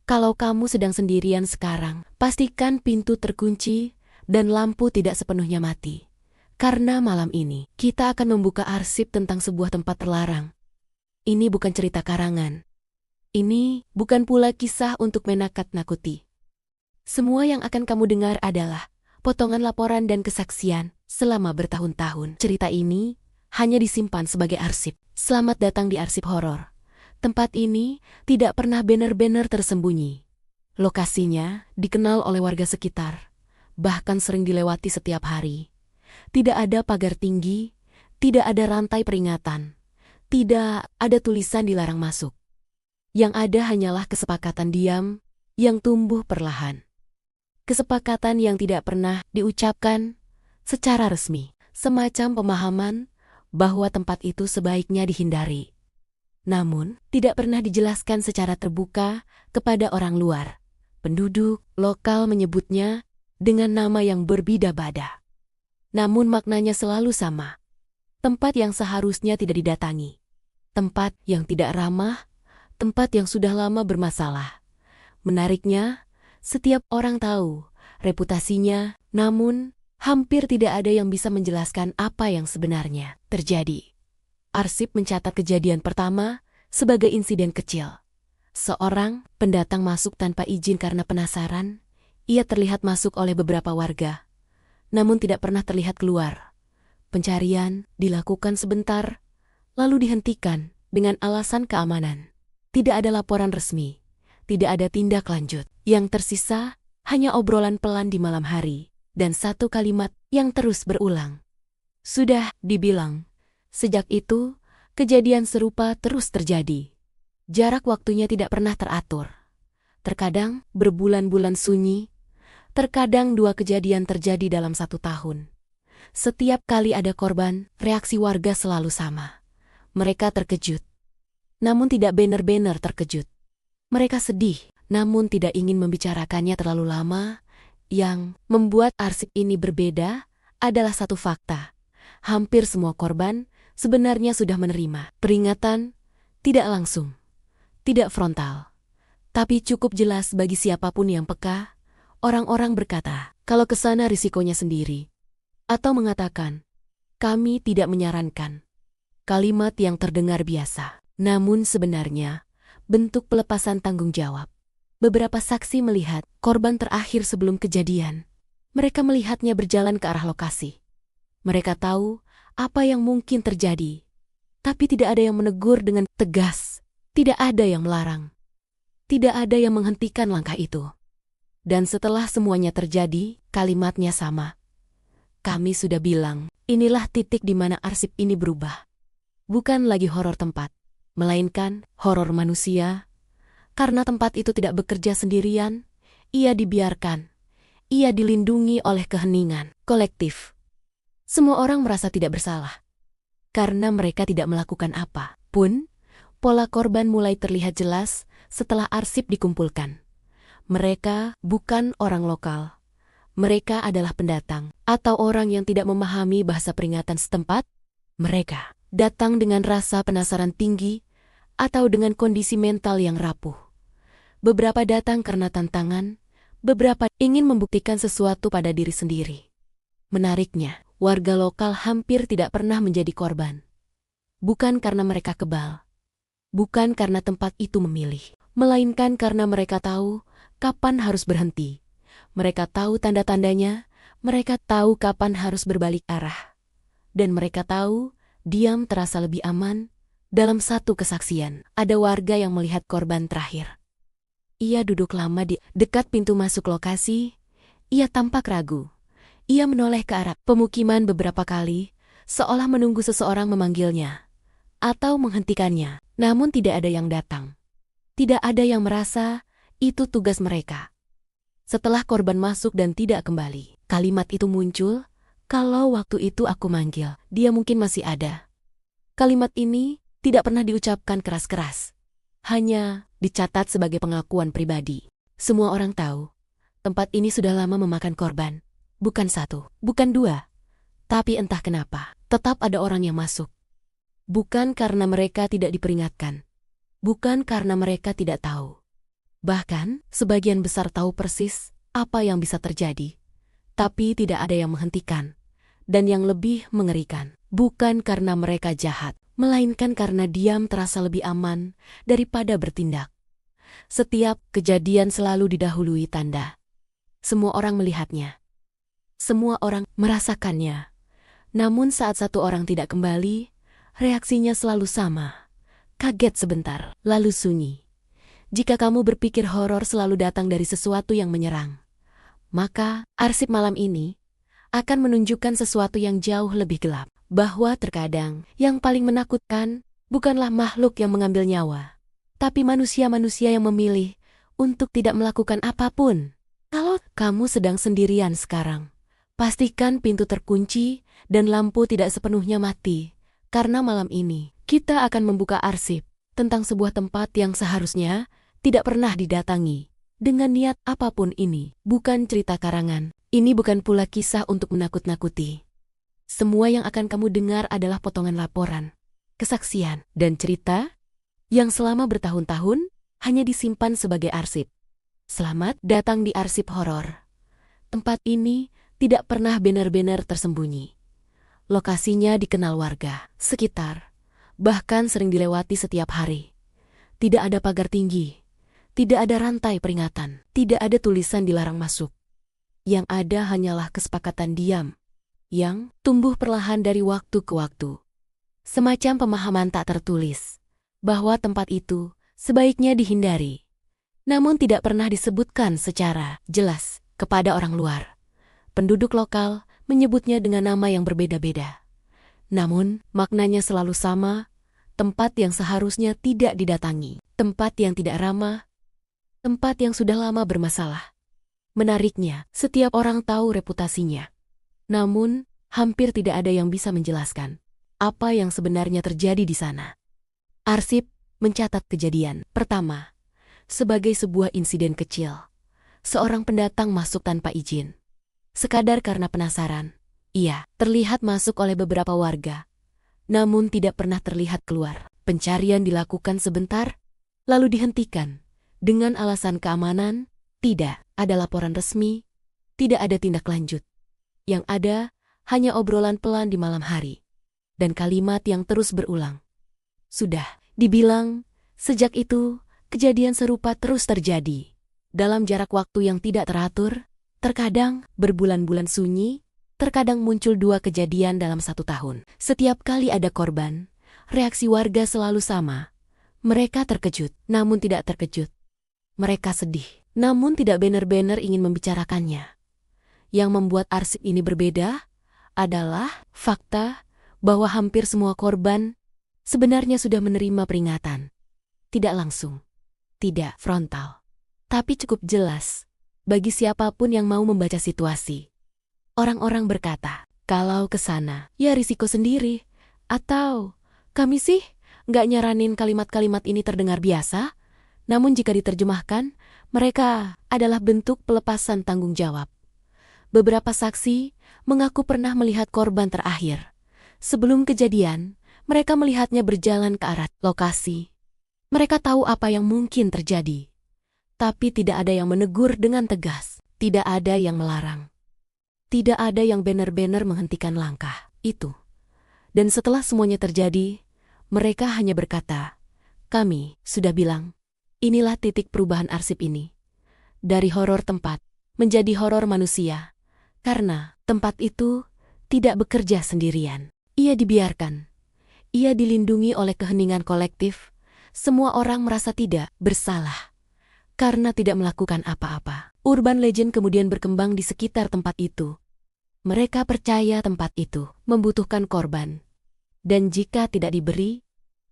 Kalau kamu sedang sendirian sekarang, pastikan pintu terkunci dan lampu tidak sepenuhnya mati. Karena malam ini, kita akan membuka arsip tentang sebuah tempat terlarang. Ini bukan cerita karangan. Ini bukan pula kisah untuk menakut-nakuti. Semua yang akan kamu dengar adalah potongan laporan dan kesaksian selama bertahun-tahun. Cerita ini hanya disimpan sebagai arsip. Selamat datang di arsip horor. Tempat ini tidak pernah benar-benar tersembunyi. Lokasinya dikenal oleh warga sekitar, bahkan sering dilewati setiap hari. Tidak ada pagar tinggi, tidak ada rantai peringatan, tidak ada tulisan dilarang masuk. Yang ada hanyalah kesepakatan diam yang tumbuh perlahan. Kesepakatan yang tidak pernah diucapkan secara resmi, semacam pemahaman bahwa tempat itu sebaiknya dihindari. Namun, tidak pernah dijelaskan secara terbuka kepada orang luar. Penduduk lokal menyebutnya dengan nama yang berbeda-beda. Namun maknanya selalu sama. Tempat yang seharusnya tidak didatangi. Tempat yang tidak ramah, tempat yang sudah lama bermasalah. Menariknya, setiap orang tahu reputasinya, namun hampir tidak ada yang bisa menjelaskan apa yang sebenarnya terjadi. Arsip mencatat kejadian pertama sebagai insiden kecil. Seorang pendatang masuk tanpa izin karena penasaran. Ia terlihat masuk oleh beberapa warga, namun tidak pernah terlihat keluar. Pencarian dilakukan sebentar, lalu dihentikan dengan alasan keamanan. Tidak ada laporan resmi, tidak ada tindak lanjut. Yang tersisa hanya obrolan pelan di malam hari, dan satu kalimat yang terus berulang. Sudah dibilang. Sejak itu, kejadian serupa terus terjadi. Jarak waktunya tidak pernah teratur. Terkadang berbulan-bulan sunyi, terkadang 2 kejadian terjadi dalam 1 tahun. Setiap kali ada korban, reaksi warga selalu sama. Mereka terkejut, namun tidak benar-benar terkejut. Mereka sedih, namun tidak ingin membicarakannya terlalu lama. Yang membuat arsip ini berbeda adalah satu fakta. Hampir semua korban sebenarnya sudah menerima peringatan, tidak langsung, tidak frontal, tapi cukup jelas bagi siapapun yang peka. Orang-orang berkata, kalau ke sana risikonya sendiri. Atau mengatakan, kami tidak menyarankan. Kalimat yang terdengar biasa, namun sebenarnya bentuk pelepasan tanggung jawab. Beberapa saksi melihat korban terakhir sebelum kejadian. Mereka melihatnya berjalan ke arah lokasi. Mereka tahu apa yang mungkin terjadi, tapi tidak ada yang menegur dengan tegas. Tidak ada yang melarang. Tidak ada yang menghentikan langkah itu. Dan setelah semuanya terjadi, kalimatnya sama. Kami sudah bilang, inilah titik di mana arsip ini berubah. Bukan lagi horor tempat, melainkan horor manusia. Karena tempat itu tidak bekerja sendirian, ia dibiarkan. Ia dilindungi oleh keheningan kolektif. Semua orang merasa tidak bersalah. Karena mereka tidak melakukan apa pun, pola korban mulai terlihat jelas setelah arsip dikumpulkan. Mereka bukan orang lokal. Mereka adalah pendatang atau orang yang tidak memahami bahasa peringatan setempat. Mereka datang dengan rasa penasaran tinggi atau dengan kondisi mental yang rapuh. Beberapa datang karena tantangan, beberapa ingin membuktikan sesuatu pada diri sendiri. Menariknya, warga lokal hampir tidak pernah menjadi korban. Bukan karena mereka kebal, bukan karena tempat itu memilih, melainkan karena mereka tahu kapan harus berhenti. Mereka tahu tanda-tandanya, mereka tahu kapan harus berbalik arah. Dan mereka tahu diam terasa lebih aman. Dalam satu kesaksian, ada warga yang melihat korban terakhir. Ia duduk lama di dekat pintu masuk lokasi. Ia tampak ragu. Ia menoleh ke arah pemukiman beberapa kali, seolah menunggu seseorang memanggilnya atau menghentikannya. Namun tidak ada yang datang. Tidak ada yang merasa itu tugas mereka. Setelah korban masuk dan tidak kembali, kalimat itu muncul, kalau waktu itu aku manggil, dia mungkin masih ada. Kalimat ini tidak pernah diucapkan keras-keras. Hanya dicatat sebagai pengakuan pribadi. Semua orang tahu, tempat ini sudah lama memakan korban. Bukan 1, bukan 2. Tapi entah kenapa, tetap ada orang yang masuk. Bukan karena mereka tidak diperingatkan. Bukan karena mereka tidak tahu. Bahkan, sebagian besar tahu persis apa yang bisa terjadi. Tapi tidak ada yang menghentikan. Dan yang lebih mengerikan, bukan karena mereka jahat, melainkan karena diam terasa lebih aman daripada bertindak. Setiap kejadian selalu didahului tanda. Semua orang melihatnya. Semua orang merasakannya. Namun saat satu orang tidak kembali, reaksinya selalu sama. Kaget sebentar, lalu sunyi. Jika kamu berpikir horor selalu datang dari sesuatu yang menyerang, maka arsip malam ini akan menunjukkan sesuatu yang jauh lebih gelap. Bahwa terkadang yang paling menakutkan bukanlah makhluk yang mengambil nyawa, tapi manusia-manusia yang memilih untuk tidak melakukan apapun. Kalau kamu sedang sendirian sekarang, pastikan pintu terkunci dan lampu tidak sepenuhnya mati, karena malam ini kita akan membuka arsip tentang sebuah tempat yang seharusnya tidak pernah didatangi. Dengan niat apapun ini, bukan cerita karangan, ini bukan pula kisah untuk menakut-nakuti. Semua yang akan kamu dengar adalah potongan laporan, kesaksian, dan cerita yang selama bertahun-tahun hanya disimpan sebagai arsip. Selamat datang di arsip horor. Tempat ini tidak pernah benar-benar tersembunyi. Lokasinya dikenal warga sekitar, bahkan sering dilewati setiap hari. Tidak ada pagar tinggi, tidak ada rantai peringatan, tidak ada tulisan dilarang masuk. Yang ada hanyalah kesepakatan diam, yang tumbuh perlahan dari waktu ke waktu. Semacam pemahaman tak tertulis, bahwa tempat itu sebaiknya dihindari. Namun tidak pernah disebutkan secara jelas kepada orang luar. Penduduk lokal menyebutnya dengan nama yang berbeda-beda. Namun, maknanya selalu sama, tempat yang seharusnya tidak didatangi, tempat yang tidak ramah, tempat yang sudah lama bermasalah. Menariknya, setiap orang tahu reputasinya. Namun, hampir tidak ada yang bisa menjelaskan apa yang sebenarnya terjadi di sana. Arsip mencatat kejadian pertama sebagai sebuah insiden kecil. Seorang pendatang masuk tanpa izin. Sekadar karena penasaran, ia terlihat masuk oleh beberapa warga, namun tidak pernah terlihat keluar. Pencarian dilakukan sebentar, lalu dihentikan. Dengan alasan keamanan, tidak ada laporan resmi, tidak ada tindak lanjut. Yang ada hanya obrolan pelan di malam hari, dan kalimat yang terus berulang. Sudah dibilang, sejak itu, kejadian serupa terus terjadi. Dalam jarak waktu yang tidak teratur, terkadang berbulan-bulan sunyi, terkadang muncul 2 kejadian dalam 1 tahun. Setiap kali ada korban, reaksi warga selalu sama. Mereka terkejut, namun tidak terkejut. Mereka sedih, namun tidak benar-benar ingin membicarakannya. Yang membuat arsip ini berbeda adalah fakta bahwa hampir semua korban sebenarnya sudah menerima peringatan. Tidak langsung, tidak frontal, tapi cukup jelas bagi siapapun yang mau membaca situasi. Orang-orang berkata, kalau ke sana, ya risiko sendiri. Atau, kami sih nggak nyaranin kalimat-kalimat ini terdengar biasa, namun jika diterjemahkan, mereka adalah bentuk pelepasan tanggung jawab. Beberapa saksi mengaku pernah melihat korban terakhir. Sebelum kejadian, mereka melihatnya berjalan ke arah lokasi. Mereka tahu apa yang mungkin terjadi. Tapi tidak ada yang menegur dengan tegas. Tidak ada yang melarang. Tidak ada yang benar-benar menghentikan langkah itu. Dan setelah semuanya terjadi, mereka hanya berkata, kami sudah bilang, inilah titik perubahan arsip ini. Dari horor tempat menjadi horor manusia. Karena tempat itu tidak bekerja sendirian. Ia dibiarkan. Ia dilindungi oleh keheningan kolektif. Semua orang merasa tidak bersalah karena tidak melakukan apa-apa. Urban legend kemudian berkembang di sekitar tempat itu. Mereka percaya tempat itu membutuhkan korban. Dan jika tidak diberi,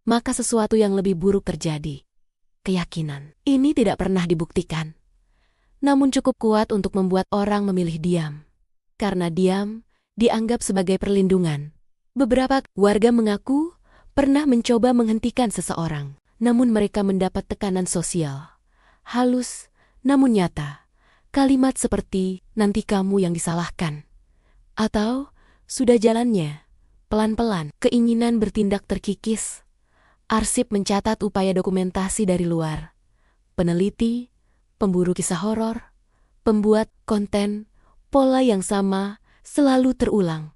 maka sesuatu yang lebih buruk terjadi. Keyakinan ini tidak pernah dibuktikan. Namun cukup kuat untuk membuat orang memilih diam. Karena diam dianggap sebagai perlindungan. Beberapa warga mengaku pernah mencoba menghentikan seseorang. Namun mereka mendapat tekanan sosial. Halus, namun nyata. Kalimat seperti, nanti kamu yang disalahkan. Atau, sudah jalannya. Pelan-pelan, keinginan bertindak terkikis. Arsip mencatat upaya dokumentasi dari luar. Peneliti, pemburu kisah horor, pembuat konten, pola yang sama selalu terulang.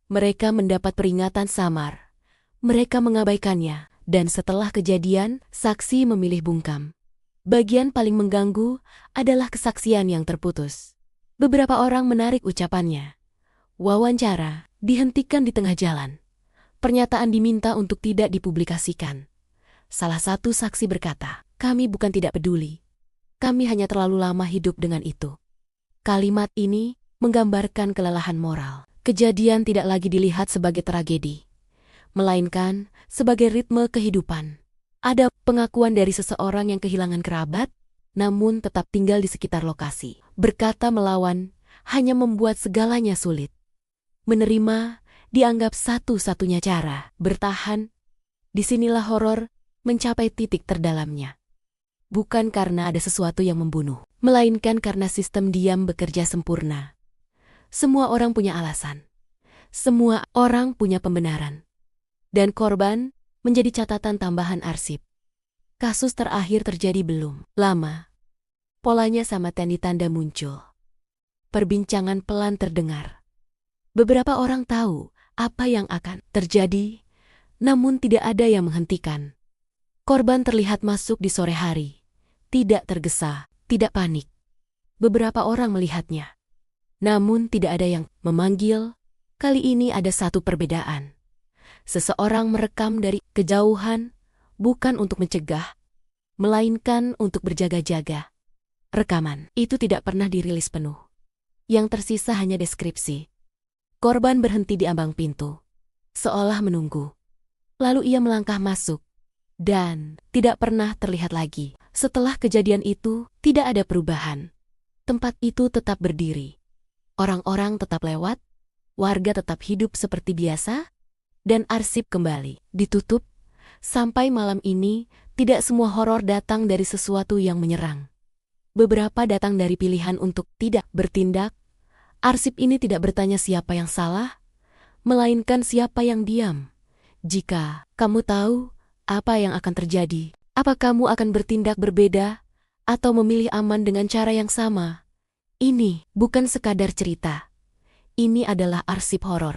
Mereka mendapat peringatan samar. Mereka mengabaikannya, dan setelah kejadian, saksi memilih bungkam. Bagian paling mengganggu adalah kesaksian yang terputus. Beberapa orang menarik ucapannya. Wawancara dihentikan di tengah jalan. Pernyataan diminta untuk tidak dipublikasikan. Salah satu saksi berkata, "Kami bukan tidak peduli. Kami hanya terlalu lama hidup dengan itu." Kalimat ini menggambarkan kelelahan moral. Kejadian tidak lagi dilihat sebagai tragedi, melainkan sebagai ritme kehidupan. Ada pengakuan dari seseorang yang kehilangan kerabat, namun tetap tinggal di sekitar lokasi. Berkata melawan hanya membuat segalanya sulit. Menerima dianggap satu-satunya cara bertahan. Disinilah horor mencapai titik terdalamnya. Bukan karena ada sesuatu yang membunuh, melainkan karena sistem diam bekerja sempurna. Semua orang punya alasan. Semua orang punya pembenaran. Dan korban menjadi catatan tambahan arsip. Kasus terakhir terjadi belum lama. Polanya sama tanda muncul. Perbincangan pelan terdengar. Beberapa orang tahu apa yang akan terjadi, namun tidak ada yang menghentikan. Korban terlihat masuk di sore hari. Tidak tergesa, tidak panik. Beberapa orang melihatnya. Namun tidak ada yang memanggil. Kali ini ada satu perbedaan. Seseorang merekam dari kejauhan, bukan untuk mencegah, melainkan untuk berjaga-jaga. Rekaman itu tidak pernah dirilis penuh. Yang tersisa hanya deskripsi. Korban berhenti di ambang pintu, seolah menunggu. Lalu ia melangkah masuk, dan tidak pernah terlihat lagi. Setelah kejadian itu, tidak ada perubahan. Tempat itu tetap berdiri. Orang-orang tetap lewat, warga tetap hidup seperti biasa, dan arsip kembali ditutup. Sampai malam ini, tidak semua horor datang dari sesuatu yang menyerang. Beberapa datang dari pilihan untuk tidak bertindak. Arsip ini tidak bertanya siapa yang salah, melainkan siapa yang diam. Jika kamu tahu apa yang akan terjadi, apa kamu akan bertindak berbeda atau memilih aman dengan cara yang sama? Ini bukan sekadar cerita. Ini adalah arsip horor.